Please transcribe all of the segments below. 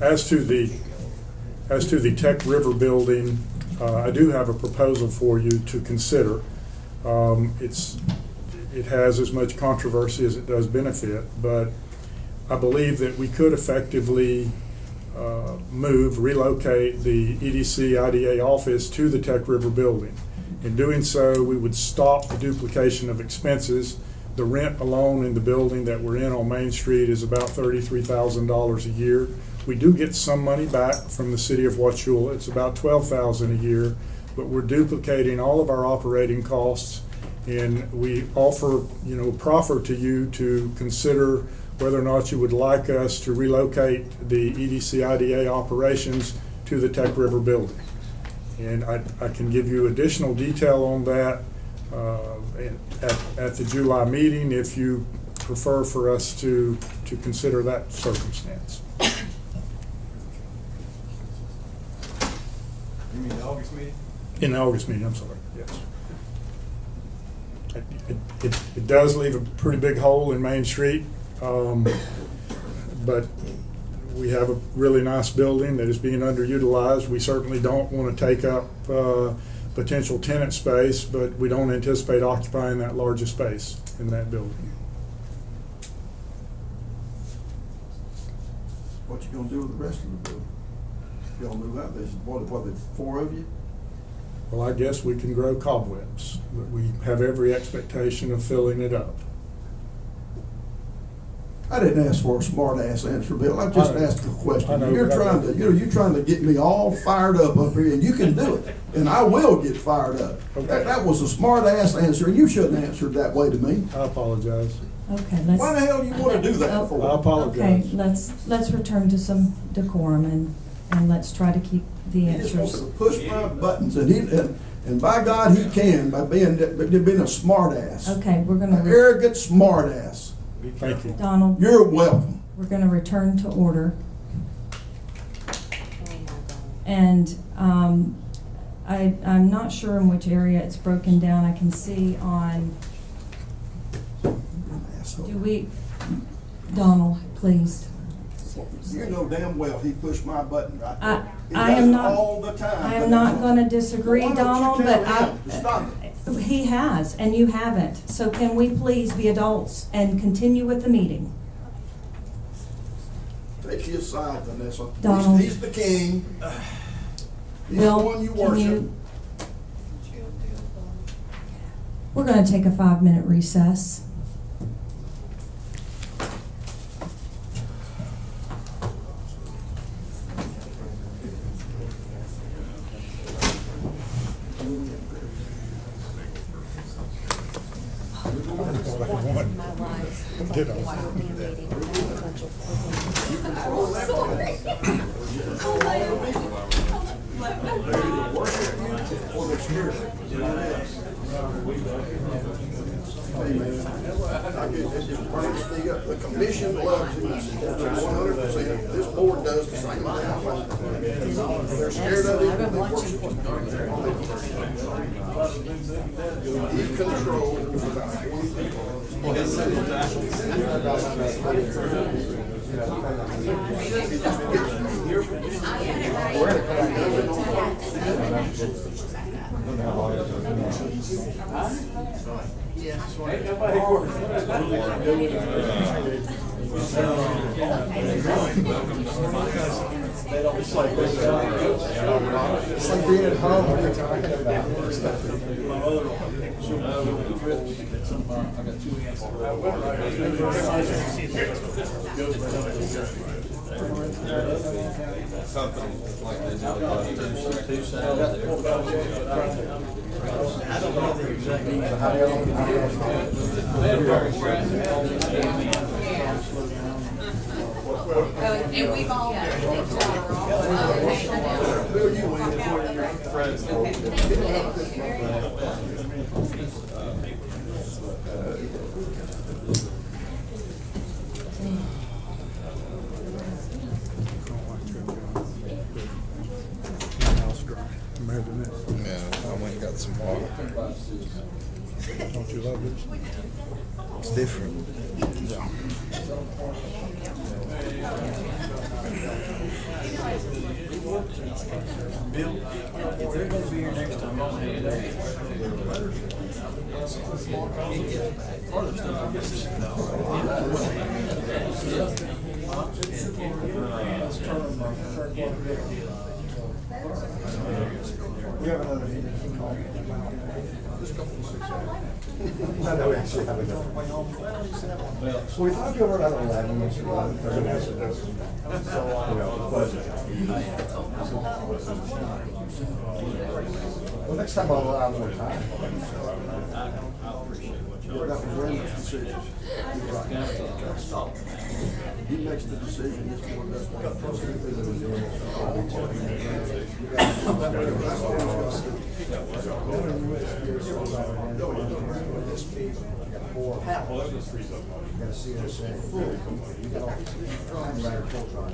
As to the Tech River building, I do have a proposal for you to consider. It has as much controversy as it does benefit, but I believe that we could effectively relocate the EDC IDA office to the Tech River building. In doing so, we would stop the duplication of expenses. The rent alone in the building that we're in on Main Street is about $33,000 a year. We do get some money back from the city of Wauchula. It's about $12,000 a year, but we're duplicating all of our operating costs, and we proffer to you to consider whether or not you would like us to relocate the EDC IDA operations to the Tech River building. And I can give you additional detail on that at the July meeting if you prefer for us to consider that circumstance. You mean the August meeting? In the August meeting, I'm sorry, yes. It does leave a pretty big hole in Main Street, but we have a really nice building that is being underutilized. We certainly don't want to take up potential tenant space, but we don't anticipate occupying that largest space in that building. What you gonna do with the rest of the building? Y'all move out, there's what, there's 4 of you? Well, I guess we can grow cobwebs, but we have every expectation of filling it up. I didn't ask for a smart ass answer, Bill. I just asked a question. Know, you're trying to get me all fired up here, and you can do it. And I will get fired up. Okay. That was a smart ass answer, and you shouldn't have answered that way to me. I apologize. Okay, Why the hell do you want to do that for? I apologize. Okay, let's return to some decorum and let's try to keep the He just wants answers. to push my buttons, and by God he can by being a smart ass. Okay, we're An gonna, arrogant smart ass. Thank you. Donald, You're welcome. we're gonna return to order. And I'm not sure in which area it's broken down. I can see on, Donald, please. You know damn well he pushed my button right there. He I does am it not, all the time. I am not gonna disagree, Why don't you Donald, tell but him to stop it? he has, and you haven't. So can we please be adults and continue with the meeting? Take his side, Vanessa. Donald. He's the king. He's Bill, the one you can worship. you? We're going to take a 5-minute recess. The commission loves him 100%. This board does the same thing. They're scared of him. They worship him. He controls about 20 It's like being at home when you're talking about stuff. I got 2 Something like this. Two sides there. I don't know the exact And we've all got Imagine this. Yeah, I went and got some water. Don't you love this? It's different. Bill, if they're gonna be here next time, I'll have that. Part of the stuff, I guess, is. We have another meeting. I know we actually have another. So we talked over at 11, which is 11:30. So, budget. Well, next time I'll have more time. That was Randall's decision. He makes the decision, this board does You gotta see it as a full. You got all kinds of agriculture on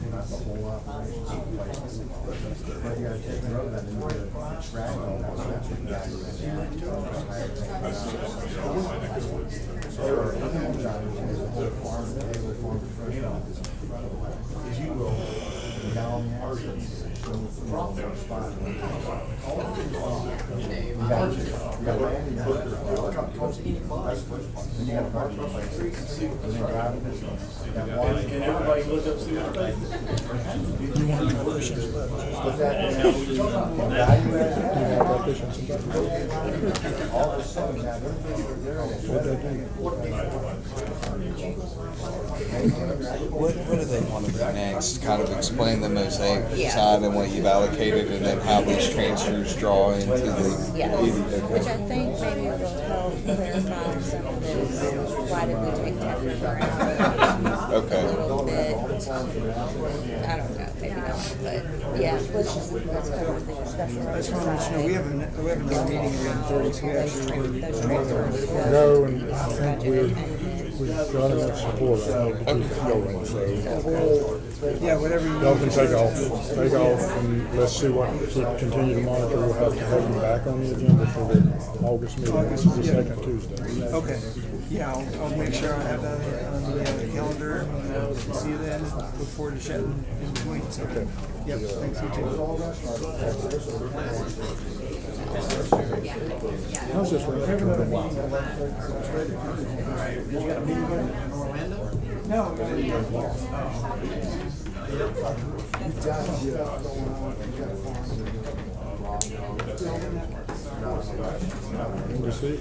Not the whole operation. But you gotta take note of that and you gotta extract all that. So that's what you gotta do. There are other jobs, there's a whole farm, there's a farm professional. As you will, down the assets. You got land, you got a marketplace, and then driving business. Can everybody look up, see what they're Put that in, value add, all of a sudden, now What do they want to do next? Kind of explain the mosaic side and what you've allocated, and then how these transfers draw into the. Yeah, which I think maybe will help clarify some of this. Why did we take Tech River out? Okay. A little bit. I don't know, maybe not, but yeah, let's cover the special. I just want to let you know, we have another meeting around 30, so we actually Go, and I think we've got enough support, I think, to keep it going, so. yeah, whatever you. Y'all can take off, and let's see what, continue to monitor. We'll have to have you back on the agenda for the August meeting, this is the second Tuesday. Okay, yeah, I'll make sure I have that on the calendar, and see you then, look forward to chatting in between, so. Okay. Yep, thanks, you too. How's this one? No,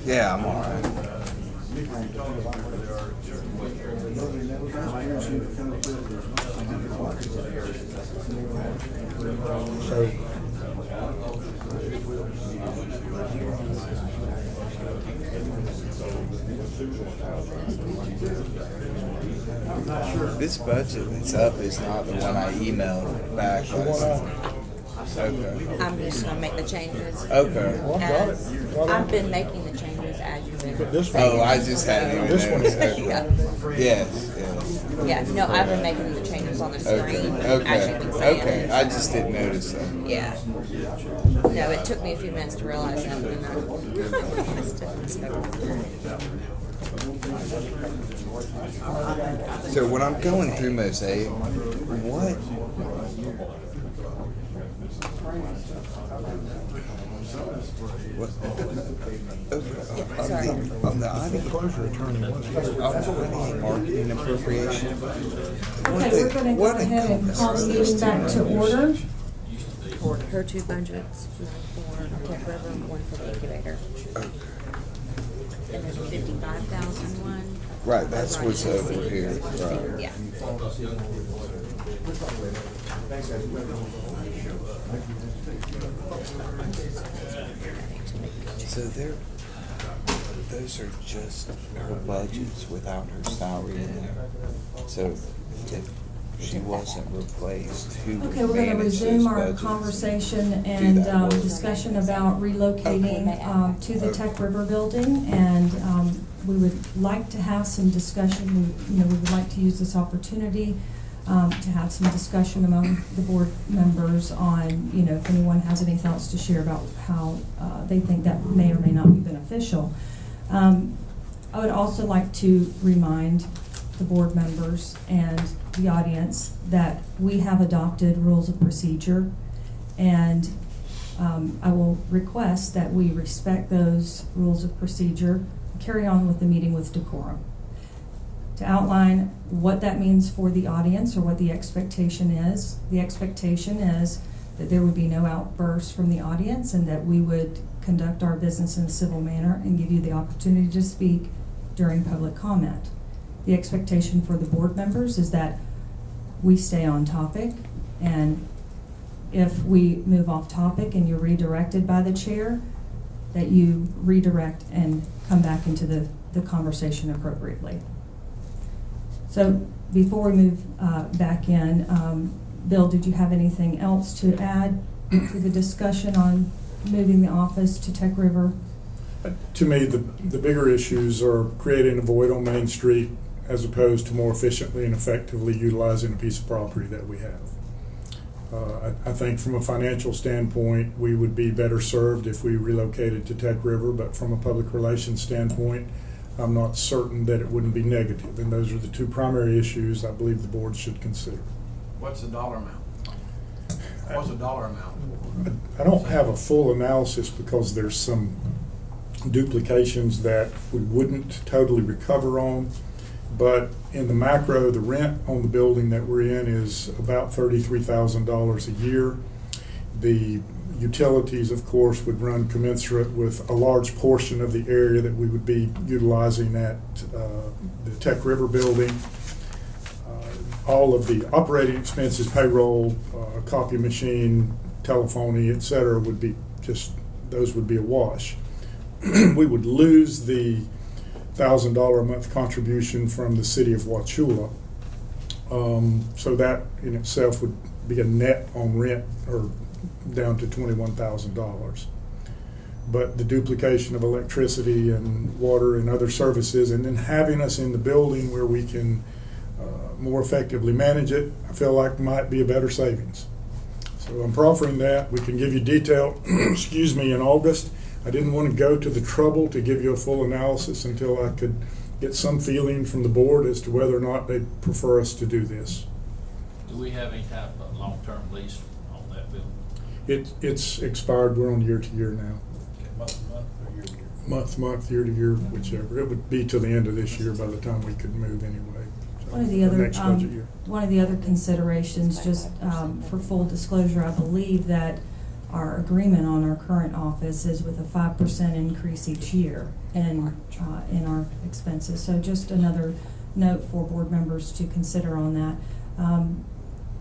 Yeah, I'm all right. So, This budget that's up is not the one I emailed back. Okay. I'm just gonna make the changes. Okay. well, I got it. I've been making the changes as you've been. But this one. Oh, I just hadn't even This one noticed. is- Okay. Yes, yes. Yeah, no, I've been making the changes on the screen, Okay, as you've okay, been saying. okay. I just didn't notice that. Yeah. No, it took me a few minutes to realize that, but then I realized it, so. So when I'm going through Mosaic, what? What? On the ID, marketing appropriation. Okay, we're gonna go ahead and call the meeting back to order. Her two budgets, one for Tech River, one for the incubator. And there's a 55,000 one. Right, that's what's over here. Right. Yeah. So those are just her budgets without her salary in there. So if she wasn't replaced, who would Okay, we're gonna manage resume those our budgets? conversation Do and that work. discussion about relocating to the Tech River building. And we would like to have some discussion. We would like to use this opportunity to have some discussion among the board members on, you know, if anyone has any thoughts to share about how they think that may or may not be beneficial. I would also like to remind the board members and the audience that we have adopted rules of procedure, and I will request that we respect those rules of procedure, carry on with the meeting with decorum. To outline what that means for the audience or what the expectation is that there would be no outbursts from the audience and that we would conduct our business in a civil manner and give you the opportunity to speak during public comment. The expectation for the board members is that we stay on topic, and if we move off topic and you're redirected by the chair, that you redirect and come back into the conversation appropriately. So before we move back in, Bill, did you have anything else to add to the discussion on moving the office to Tech River? To me, the bigger issues are creating a void on Main Street as opposed to more efficiently and effectively utilizing a piece of property that we have. I think from a financial standpoint, we would be better served if we relocated to Tech River, but from a public relations standpoint, I'm not certain that it wouldn't be negative. And those are the two primary issues I believe the board should consider. What's the dollar amount? What's the dollar amount? I don't have a full analysis because there's some duplications that we wouldn't totally recover on. But in the macro, the rent on the building that we're in is about $33,000 a year. The utilities, of course, would run commensurate with a large portion of the area that we would be utilizing at the Tech River building. All of the operating expenses, payroll, copy machine, telephony, et cetera, would be those would be a wash. We would lose the $1,000 a month contribution from the city of Wauchula. So that in itself would be a net on rent or down to $21,000. But the duplication of electricity and water and other services, and then having us in the building where we can more effectively manage it, I feel like might be a better savings. So I'm proffering that. We can give you detail, excuse me, in August. I didn't want to go to the trouble to give you a full analysis until I could get some feeling from the board as to whether or not they prefer us to do this. Do we have any type of long-term lease on that building? It's expired. We're on year to year now. Month to month or year to year? Month to month, year to year, whichever. It would be till the end of this year by the time we could move anyway. So One of the other considerations, just for full disclosure, I believe that our agreement on our current office is with a 5% increase each year in our expenses. So just another note for board members to consider on that.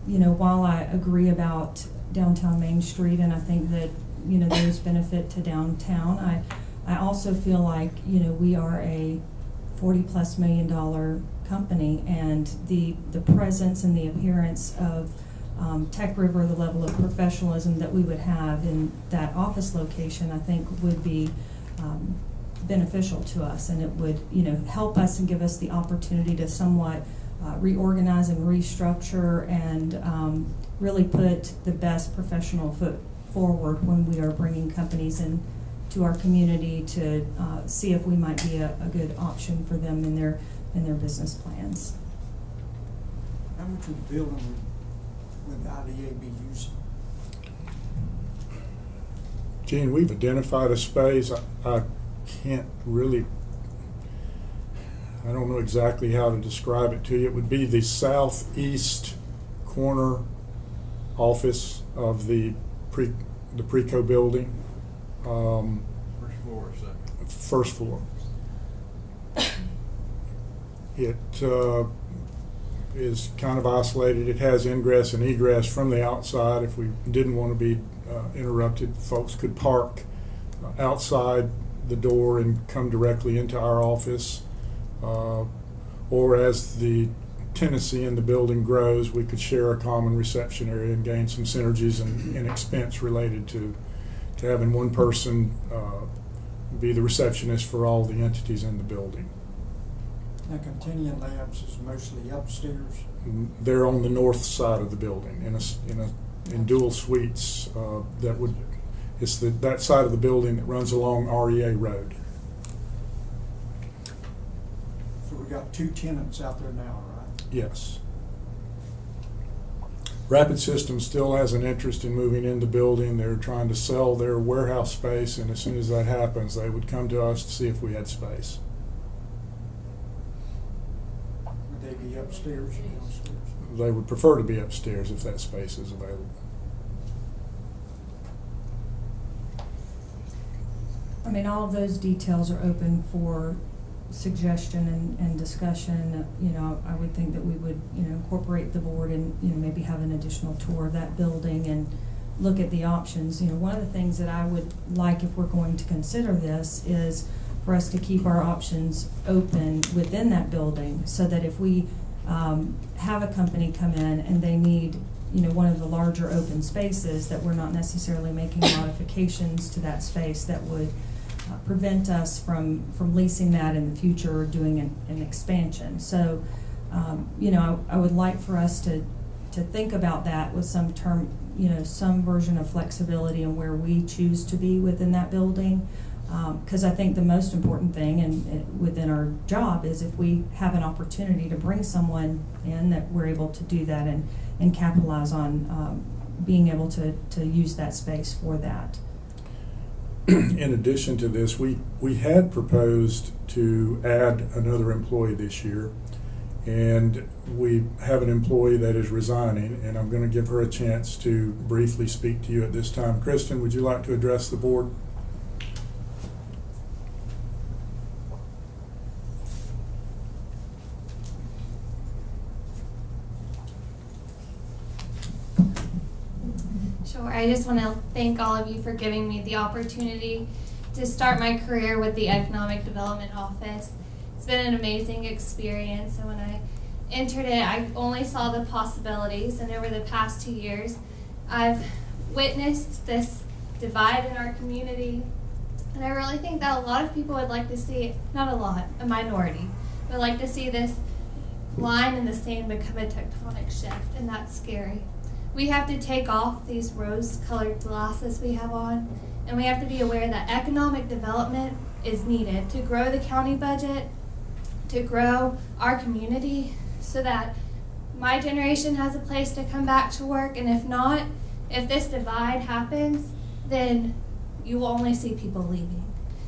You know, while I agree about downtown Main Street, and I think that, you know, there's benefit to downtown, I also feel like, you know, we are a $40+ million company, and the presence and the appearance of Tech River, the level of professionalism that we would have in that office location, I think would be beneficial to us, and it would, you know, help us and give us the opportunity to somewhat reorganize and restructure and really put the best professional foot forward when we are bringing companies in to our community to see if we might be a good option for them in their business plans. How much of the building would the IDA be using? Gene, we've identified a space. I can't really, I don't know exactly how to describe it to you. It would be the southeast corner office of the Preco building. First floor or second? First floor. It is kind of isolated. It has ingress and egress from the outside. If we didn't want to be interrupted, folks could park outside the door and come directly into our office. Or as the tenancy in the building grows, we could share a common reception area and gain some synergies and expense related to having one person be the receptionist for all the entities in the building. Now, Continuum Labs is mostly upstairs. They're on the north side of the building in dual suites it's that side of the building that runs along REA Road. So we got 2 tenants out there now, right? Yes. Rapid Systems still has an interest in moving in the building. They're trying to sell their warehouse space, and as soon as that happens, they would come to us to see if we had space. Would they be upstairs or downstairs? They would prefer to be upstairs if that space is available. I mean, all of those details are open for suggestion and discussion. You know, I would think that we would, incorporate the board and, maybe have an additional tour of that building and look at the options. One of the things that I would like, if we're going to consider this, is for us to keep our options open within that building, so that if we have a company come in and they need, one of the larger open spaces, that we're not necessarily making modifications to that space that would prevent us from leasing that in the future or doing an expansion. So, I would like for us to think about that with some some version of flexibility in where we choose to be within that building. Because I think the most important thing and within our job is if we have an opportunity to bring someone in, that we're able to do that and capitalize on being able to use that space for that. In addition to this, we had proposed to add another employee this year, and we have an employee that is resigning, and I'm going to give her a chance to briefly speak to you at this time. Kristen, would you like to address the board? Sure. I just want to thank all of you for giving me the opportunity to start my career with the Economic Development Office. It's been an amazing experience, and when I entered it, I only saw the possibilities, and over the past 2 years, I've witnessed this divide in our community, and I really think that a lot of people would like to see, not a lot, a minority, would like to see this line in the sand become a tectonic shift, and that's scary. We have to take off these rose-colored glasses we have on, and we have to be aware that economic development is needed to grow the county budget, to grow our community, so that my generation has a place to come back to work, and if not, if this divide happens, then you will only see people leaving,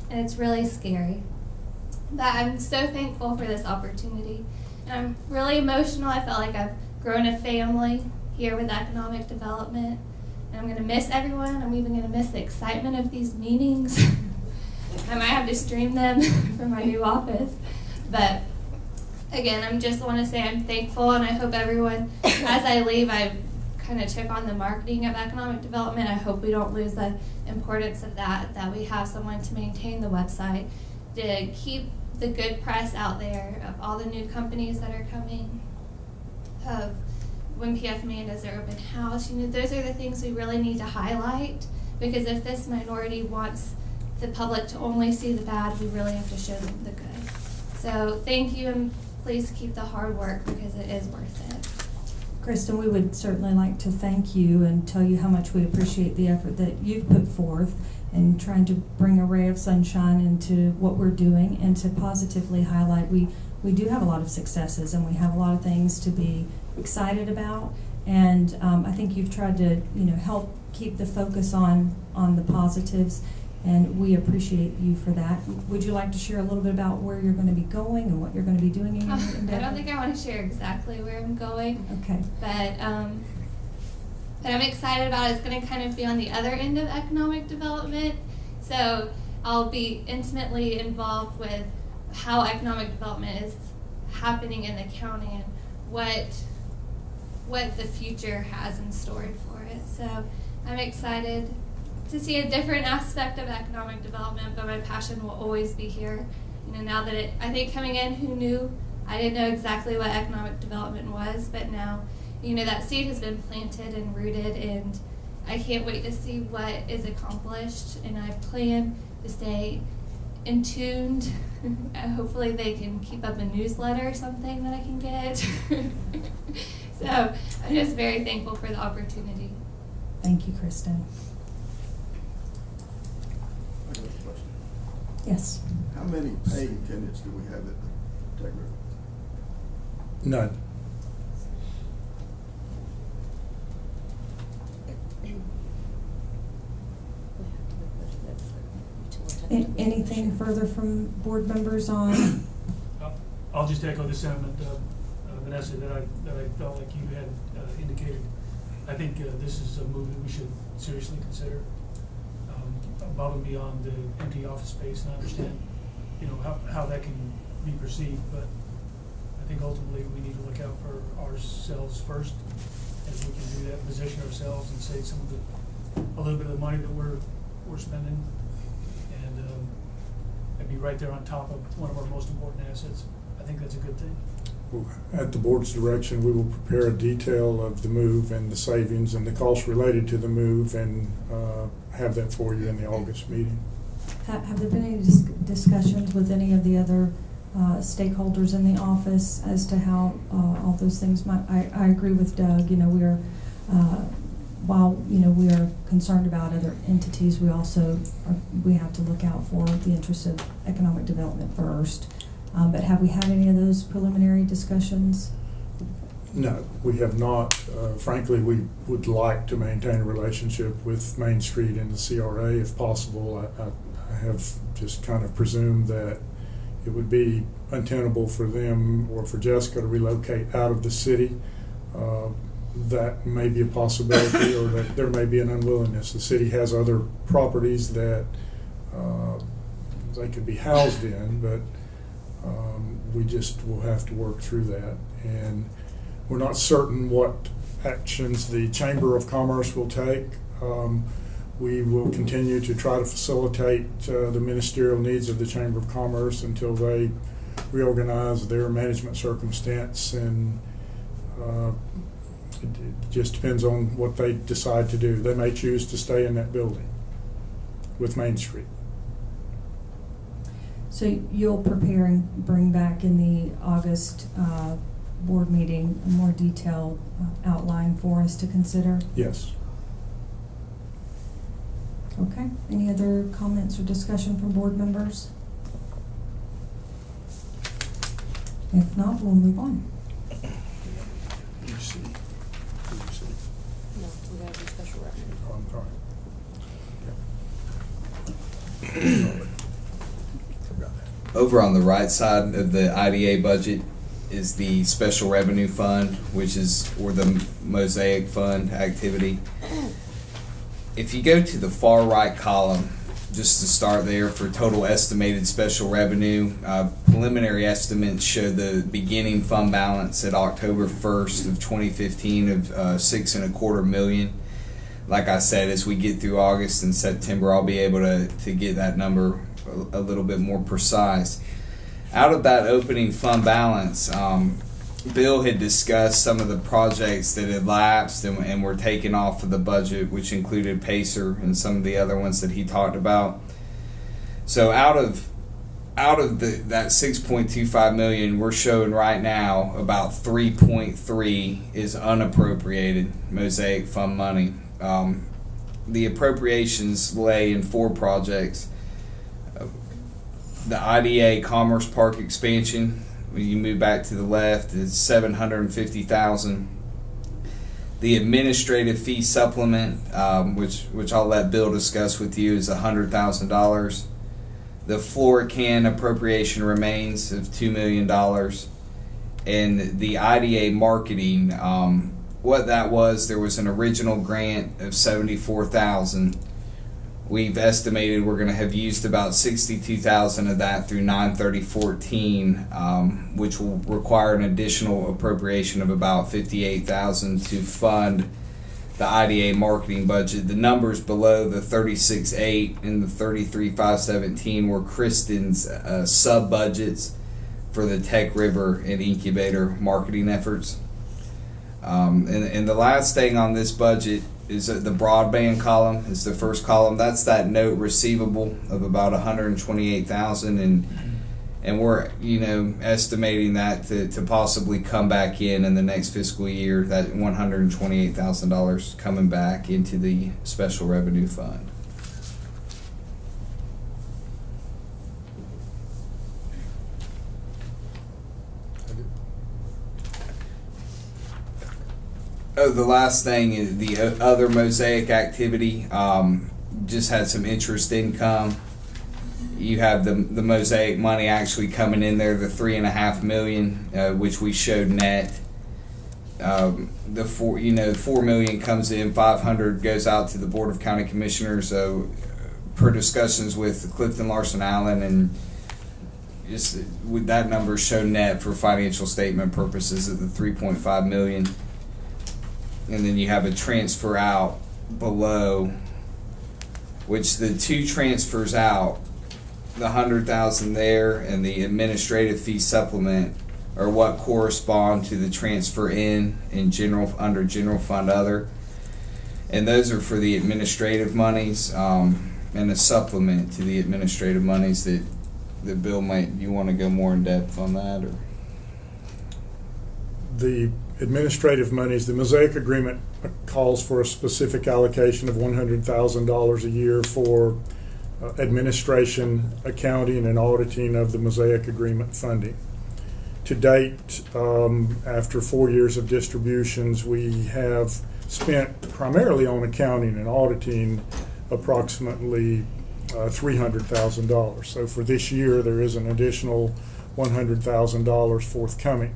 and it's really scary. But I'm so thankful for this opportunity, and I'm really emotional. I felt like I've grown a family here with economic development, and I'm going to miss everyone. I'm even going to miss the excitement of these meetings. I might have to stream them from my new office, but again, I just want to say I'm thankful, and I hope everyone, as I leave, I kind of took on the marketing of economic development. I hope we don't lose the importance of that we have someone to maintain the website, to keep the good press out there of all the new companies that are coming, of when PF Maine does their open house. Those are the things we really need to highlight, because if this minority wants the public to only see the bad, we really have to show them the good. So thank you, and please keep the hard work, because it is worth it. Kristen, we would certainly like to thank you and tell you how much we appreciate the effort that you've put forth in trying to bring a ray of sunshine into what we're doing, and to positively highlight we do have a lot of successes, and we have a lot of things to be excited about, and I think you've tried to help keep the focus on the positives, and we appreciate you for that. Would you like to share a little bit about where you're going to be going and what you're going to be doing in your endeavor? I don't think I want to share exactly where I'm going. Okay. But I'm excited about it. It's going to kind of be on the other end of economic development. So I'll be intimately involved with how economic development is happening in the county and what the future has in store for it. So I'm excited to see a different aspect of economic development, but my passion will always be here. Now that I think coming in, who knew? I didn't know exactly what economic development was, but now, that seed has been planted and rooted, and I can't wait to see what is accomplished, and I plan to stay in tuned. Hopefully they can keep up a newsletter or something that I can get. So I'm just very thankful for the opportunity. Thank you, Kristen. I got a question. Yes. How many paying tenants do we have at the Tech River? None. Anything further from board members on? I'll just echo the sentiment, Vanessa, that I felt like you had indicated. I think this is a move that we should seriously consider, above and beyond the empty office space. And I understand, how that can be perceived, but I think ultimately we need to look out for ourselves first, as we can do that, position ourselves and save a little bit of the money that we're spending, and be right there on top of one of our most important assets. I think that's a good thing. At the board's direction, we will prepare a detail of the move and the savings and the costs related to the move, and have that for you in the August meeting. Have there been any discussions with any of the other stakeholders in the office as to how all those things might? I agree with Doug. We are, while we are concerned about other entities, we have to look out for the interests of economic development first. But have we had any of those preliminary discussions? No, we have not. Frankly, we would like to maintain a relationship with Main Street and the CRA if possible. I have just kind of presumed that it would be untenable for them or for Jessica to relocate out of the city. That may be a possibility, or that there may be an unwillingness. The city has other properties that they could be housed in, but we just will have to work through that. And we're not certain what actions the Chamber of Commerce will take. We will continue to try to facilitate the ministerial needs of the Chamber of Commerce until they reorganize their management circumstance, and it just depends on what they decide to do. They may choose to stay in that building with Main Street. So you'll prepare and bring back in the August board meeting a more detailed outline for us to consider? Yes. Okay. Any other comments or discussion from board members? If not, we'll move on. No, we gotta do special reference. Over on the right side of the IDA budget is the special revenue fund, or the Mosaic Fund activity. If you go to the far right column, just to start there, for total estimated special revenue, preliminary estimates show the beginning fund balance at October 1st of 2015 of $6.25 million. Like I said, as we get through August and September, I'll be able to get that number a little bit more precise. Out of that opening fund balance, Bill had discussed some of the projects that had lapsed and were taken off of the budget, which included Pacer and some of the other ones that he talked about. So out of that $6.25 million, we're showing right now about 3.3 is unappropriated Mosaic Fund money. The appropriations lay in 4 projects. The IDA Commerce Park expansion, when you move back to the left, is $750,000. The administrative fee supplement, which I'll let Bill discuss with you, is $100,000. The Florican appropriation remains of $2 million, and the IDA marketing, what that was, there was an original grant of $74,000. We've estimated we're going to have used about $62,000 of that through 9/30/14, which will require an additional appropriation of about $58,000 to fund the IDA marketing budget. The numbers below the 36.8 and the 33.517 were Kristen's sub budgets for the Tech River and Incubator marketing efforts. And the last thing on this budget is the broadband column. Is the first column. That's that note receivable of about $128,000, and we're estimating that to possibly come back in the next fiscal year. That $128,000 coming back into the special revenue fund. Oh, the last thing is the other Mosaic activity. Just had some interest income. You have the Mosaic money actually coming in there, the $3.5 million, which we showed net. The $4 million comes in, $500 goes out to the Board of County Commissioners. So, per discussions with Clifton Larson Allen, and just with that number shown net for financial statement purposes of the $3.5 million. And then you have a transfer out below, which the two transfers out, the $100,000 there and the administrative fee supplement, are what correspond to the transfer in under general fund other, and those are for the administrative monies, and a supplement to the administrative monies that Bill you want to go more in depth on that, or? The administrative monies, the Mosaic agreement calls for a specific allocation of $100,000 a year for administration, accounting, and auditing of the Mosaic agreement funding. To date, after 4 years of distributions, we have spent primarily on accounting and auditing approximately $300,000. So for this year, there is an additional $100,000 forthcoming.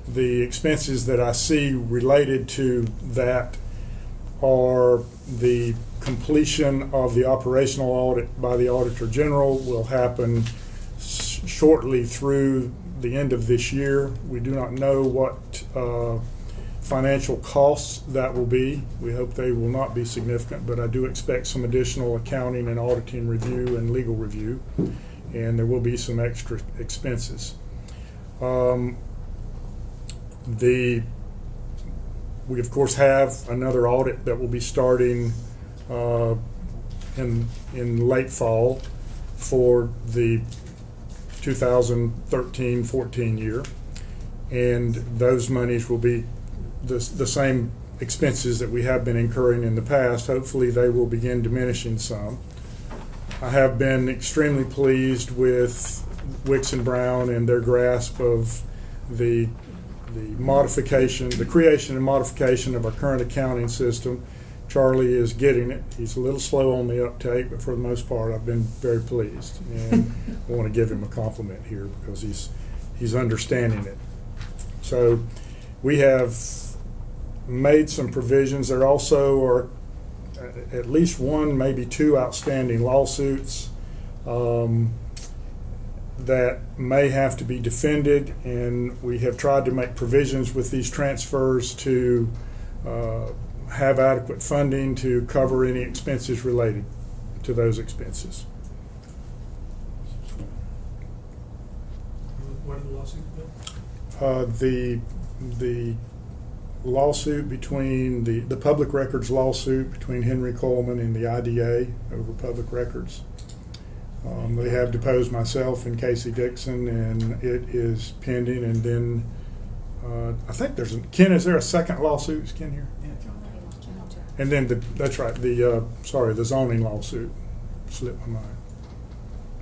The expenses that I see related to that are the completion of the operational audit by the Auditor General will happen shortly through the end of this year. We do not know what financial costs that will be. We hope they will not be significant, but I do expect some additional accounting and auditing review and legal review, and there will be some extra expenses. We of course have another audit that will be starting in late fall for the 2013-14 year, and those monies will be the same expenses that we have been incurring in the past. Hopefully they will begin diminishing some. I have been extremely pleased with Wicks and Brown and their grasp of the modification, the creation and modification of our current accounting system. Charlie is getting it. He's a little slow on the uptake, but for the most part, I've been very pleased. And I want to give him a compliment here because he's understanding it. So we have made some provisions. There also are at least one, maybe two outstanding lawsuits that may have to be defended, and we have tried to make provisions with these transfers to have adequate funding to cover any expenses related to those expenses. What are the lawsuits, Bill? The lawsuit between the public records lawsuit between Henry Coleman and the IDA over public records. They have deposed myself and Casey Dixon, and it is pending. And then I think there's Ken. Is there a second lawsuit? Is Ken here? Yeah, John. And then that's right. The zoning lawsuit slipped my mind.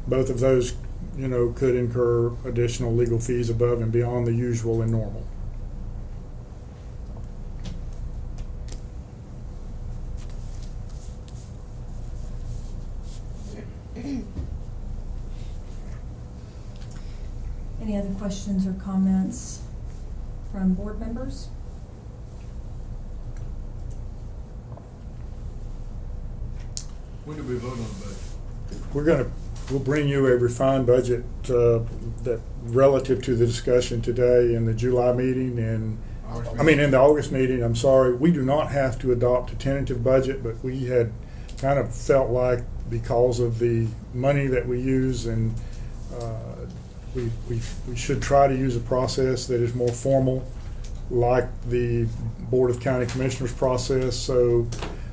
Both of those, could incur additional legal fees above and beyond the usual and normal. Any other questions or comments from board members? When do we vote on the budget? We'll bring you a refined budget that relative to the discussion today in the July meeting, and in the August meeting. I'm sorry, we do not have to adopt a tentative budget, but we had kind of felt like because of the money that we use, and we should try to use a process that is more formal, like the Board of County Commissioners process. So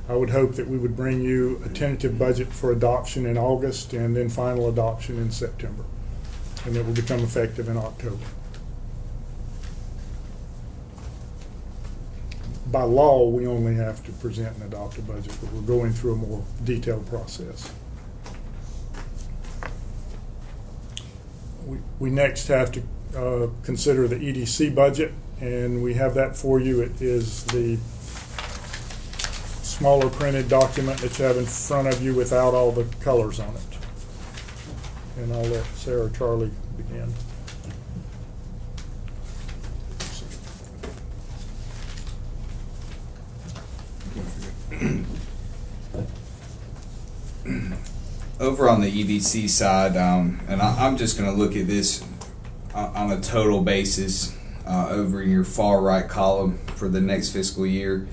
I would hope that we would bring you a tentative budget for adoption in August and then final adoption in September. And it will become effective in October. By law, we only have to present and adopt a budget, but we're going through a more detailed process. We next have to consider the EDC budget, and we have that for you. It is the smaller printed document that you have in front of you without all the colors on it. And I'll let Sarah or Charlie begin. Over on the EDC side, and I'm just going to look at this on a total basis over in your far right column for the next fiscal year.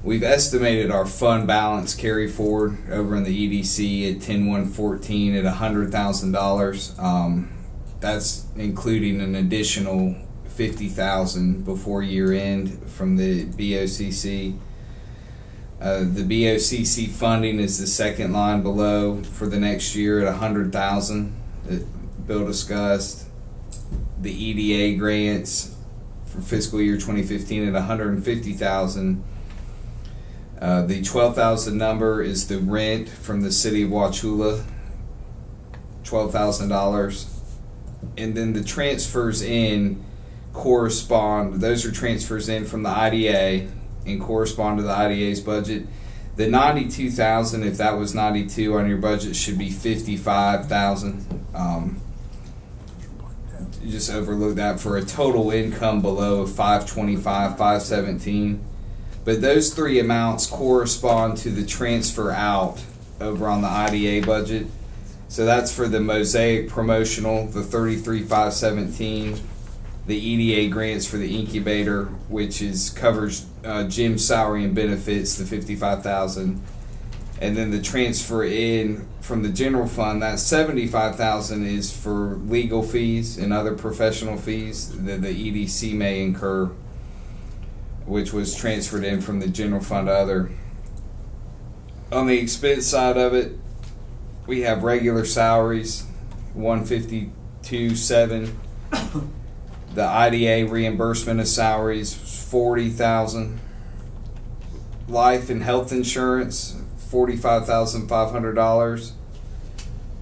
We've estimated our fund balance carry forward over in the EDC at 10/1/14 at $100,000. That's including an additional $50,000 before year end from the BOCC. The BOCC funding is the second line below for the next year at $100,000 that Bill discussed. The EDA grants for fiscal year 2015 at $150,000. The $12,000 number is the rent from the city of Wauchula, $12,000, and then the transfers in correspond. Those are transfers in from the IDA and correspond to the IDA's budget. The $92,000, if that was 92 on your budget, should be $55,000. You just overlook that for a total income below of $525, $517. But those three amounts correspond to the transfer out over on the IDA budget. So that's for the Mosaic promotional, the $33,517. The EDA grants for the incubator, which covers Jim's salary and benefits, the $55,000, and then the transfer in from the general fund, that $75,000 is for legal fees and other professional fees that the EDC may incur, which was transferred in from the general fund to other. On the expense side of it, we have regular salaries, $152,700. The IDA reimbursement of salaries, $40,000. Life and health insurance, $45,500.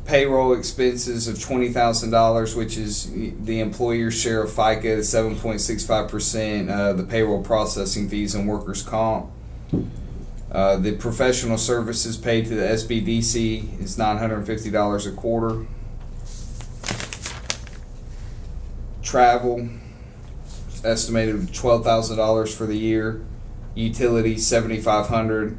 Payroll expenses of $20,000, which is the employer's share of FICA, 7.65%. The payroll processing fees and workers' comp. The professional services paid to the SBDC is $950 a quarter. Travel, estimated $12,000 for the year. Utilities, $7,500.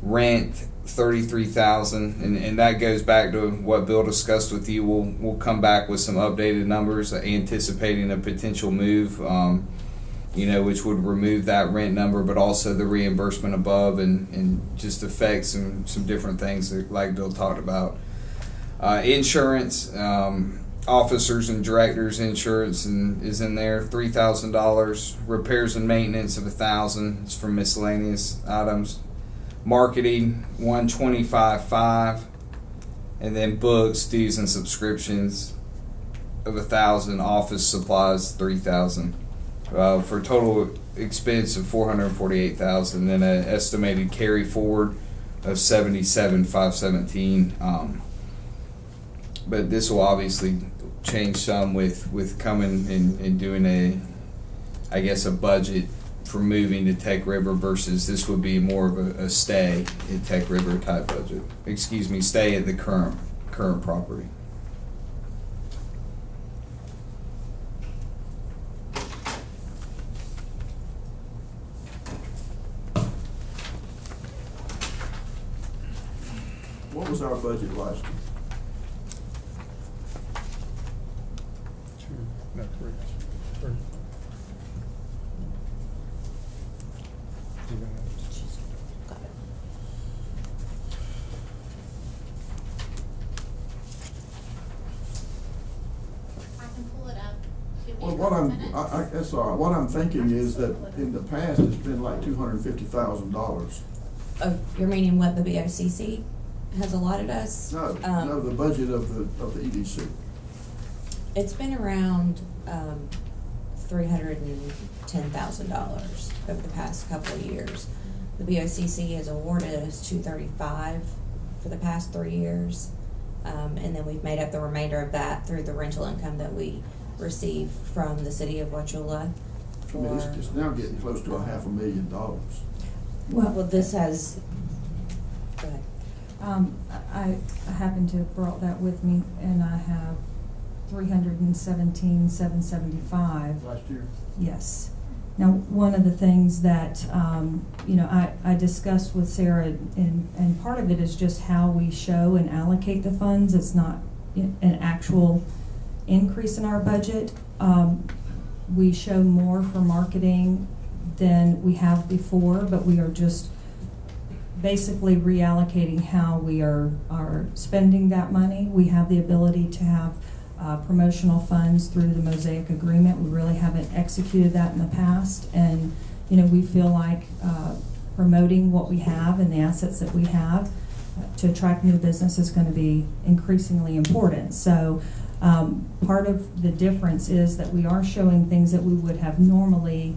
Rent, $33,000, and that goes back to what Bill discussed with you. We'll come back with some updated numbers, anticipating a potential move, which would remove that rent number, but also the reimbursement above, and just affect some different things like Bill talked about. Insurance. Officers and directors insurance is in there, $3,000. Repairs and maintenance of $1,000. It's for miscellaneous items. Marketing, $125,500, and then books, dues, and subscriptions of $1,000. Office supplies, $3,000, for a total expense of $448,000, and an estimated carry forward of $77,517. But this will obviously change some with coming and doing a budget for moving to Tech River versus this would be more of a stay at Tech River type budget. Stay at the current property. What was our budget last year? No, three. I can pull it up. Give me Well, a what couple I'm, minutes. that's all right. What I'm thinking is that in the past, it's been like $250,000. Oh, you're meaning what the BOCC has allotted us? No, no, the budget of the EDC. It's been around, $310,000 over the past couple of years. The BOCC has awarded us $235,000 for the past 3 years. And then we've made up the remainder of that through the rental income that we receive from the city of Wauchula. I mean, it's now getting close to $500,000. Well, this has, go ahead. I happen to have brought that with me, and I have 317,775. Last year. Yes. Now, one of the things that, I discussed with Sarah, and part of it is just how we show and allocate the funds. It's not an actual increase in our budget. We show more for marketing than we have before, but we are just basically reallocating how we are spending that money. We have the ability to have promotional funds through the Mosaic agreement. We really haven't executed that in the past, and we feel like promoting what we have and the assets that we have to attract new business is going to be increasingly important. So part of the difference is that we are showing things that we would have normally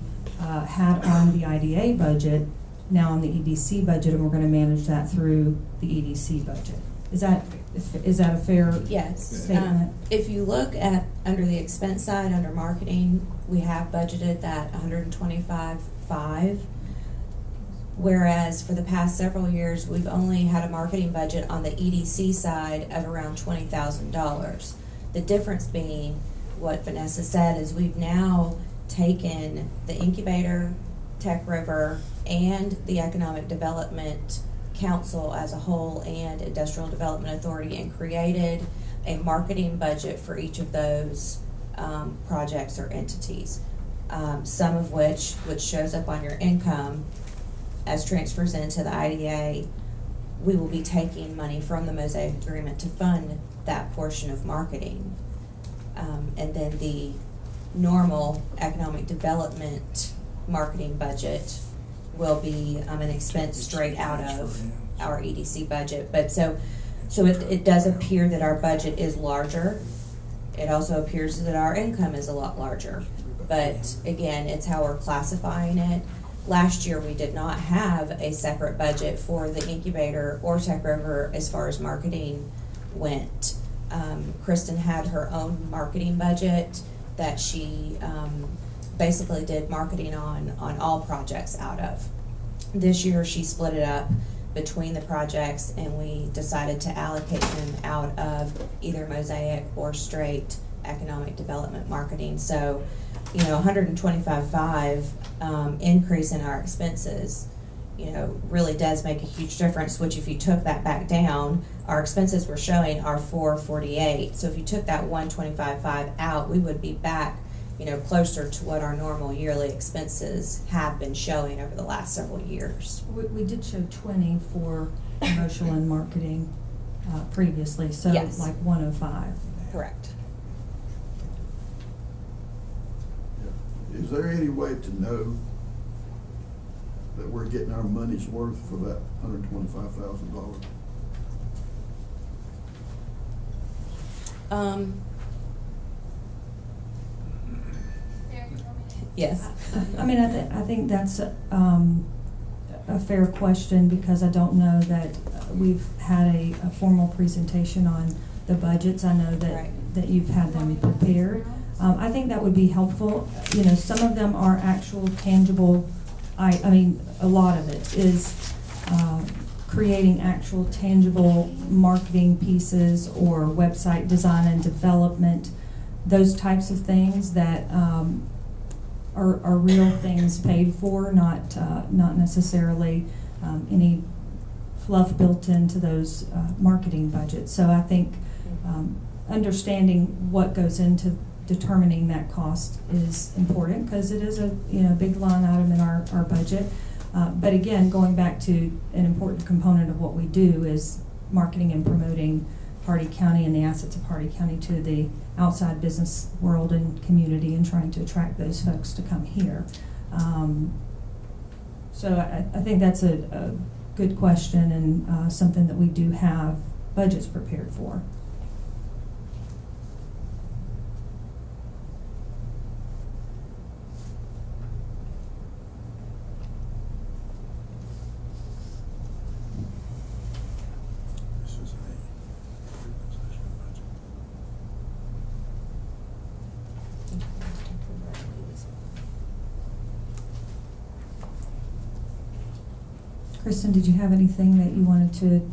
had on the IDA budget, now on the EDC budget, and we're going to manage that through the EDC budget. Is that a fair statement? If you look at under the expense side, under marketing, we have budgeted that $125,500, whereas for the past several years we've only had a marketing budget on the EDC side of around $20,000. The difference being what Vanessa said is we've now taken the incubator, Tech River, and the Economic Development Council as a whole and Industrial Development Authority and created a marketing budget for each of those projects or entities, some of which shows up on your income as transfers into the IDA. We will be taking money from the Mosaic Agreement to fund that portion of marketing. And then the normal economic development marketing budget will be an expense straight out of our EDC budget. But so it does appear that our budget is larger. It also appears that our income is a lot larger. But again, it's how we're classifying it. Last year we did not have a separate budget for the incubator or Tech River as far as marketing went. Kristen had her own marketing budget that she basically did marketing on all projects out of. This year she split it up between the projects, and we decided to allocate them out of either Mosaic or straight economic development marketing. So, $125,500 increase in our expenses, really does make a huge difference, which if you took that back down, our expenses we're showing are $448. So if you took that $125,500 out, we would be back, closer to what our normal yearly expenses have been showing over the last several years. We did show 20 for promotional and marketing previously, so yes. Like 105. Correct. Is there any way to know that we're getting our money's worth for that $125,000? Yes. I mean, I think that's a fair question, because I don't know that we've had a formal presentation on the budgets. I know that, right. that you've had them prepared. I think that would be helpful. Some of them are actual tangible. I mean, a lot of it is creating actual tangible marketing pieces or website design and development, those types of things that are real things paid for, not necessarily any fluff built into those marketing budgets. So I think understanding what goes into determining that cost is important, because it is a big line item in our budget. But again, going back to an important component of what we do is marketing and promoting Hardy County and the assets of Hardy County to the outside business world and community, and trying to attract those folks to come here. So I think that's a good question and something that we do have budgets prepared for. This is a repossession budget. Kristen, did you have anything that you wanted to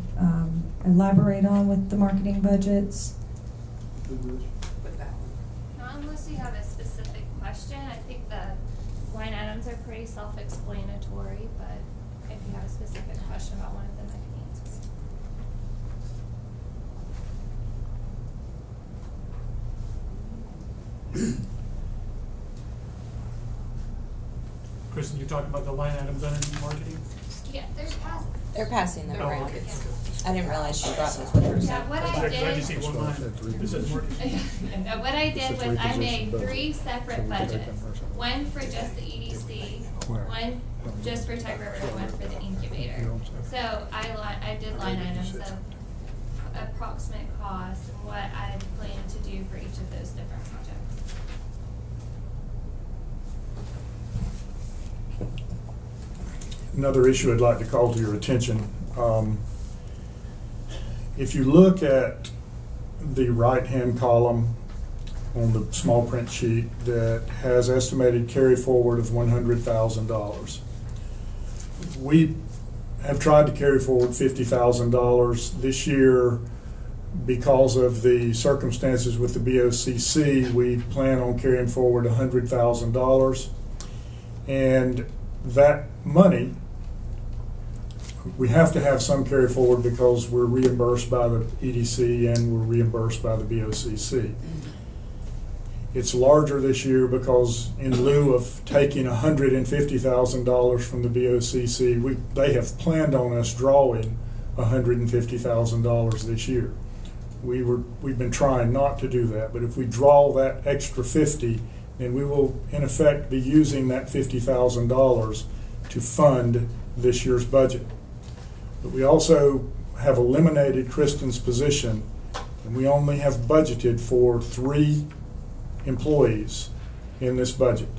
elaborate on with the marketing budgets? Not unless you have a specific question. I think the line items are pretty self-explanatory, but if you have a specific question about one of them, I can answer. Kristen, you're talking about the line items under marketing? Yeah, there's positive. They're passing them Oh, around. okay. I didn't realize she brought those with her. so- Yeah, what I I just see did, one line, it says marketing. what I did It's a was I three-position made budget. 3 So separate we can take budgets. them first. One for just the EDC, one just for Tech River, and one for the incubator. So I did line items of approximate costs and what I plan to do for each of those different projects. Another issue I'd like to call to your attention. If you look at the right-hand column on the small print sheet that has estimated carry forward of $100,000. We have tried to carry forward $50,000 this year. Because of the circumstances with the BOCC, we plan on carrying forward $100,000. And that money, we have to have some carry forward because we're reimbursed by the EDC and we're reimbursed by the BOCC. It's larger this year because in lieu of taking $150,000 from the BOCC, they have planned on us drawing $150,000 this year. We've been trying not to do that, but if we draw that extra 50, then we will in effect be using that $50,000 to fund this year's budget. But we also have eliminated Kristen's position, and we only have budgeted for 3 employees in this budget,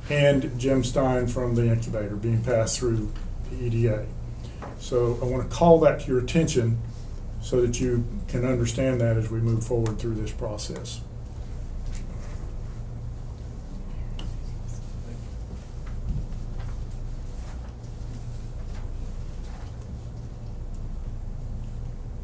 and Jim Stein from the incubator being passed through the EDA. So I want to call that to your attention so that you can understand that as we move forward through this process.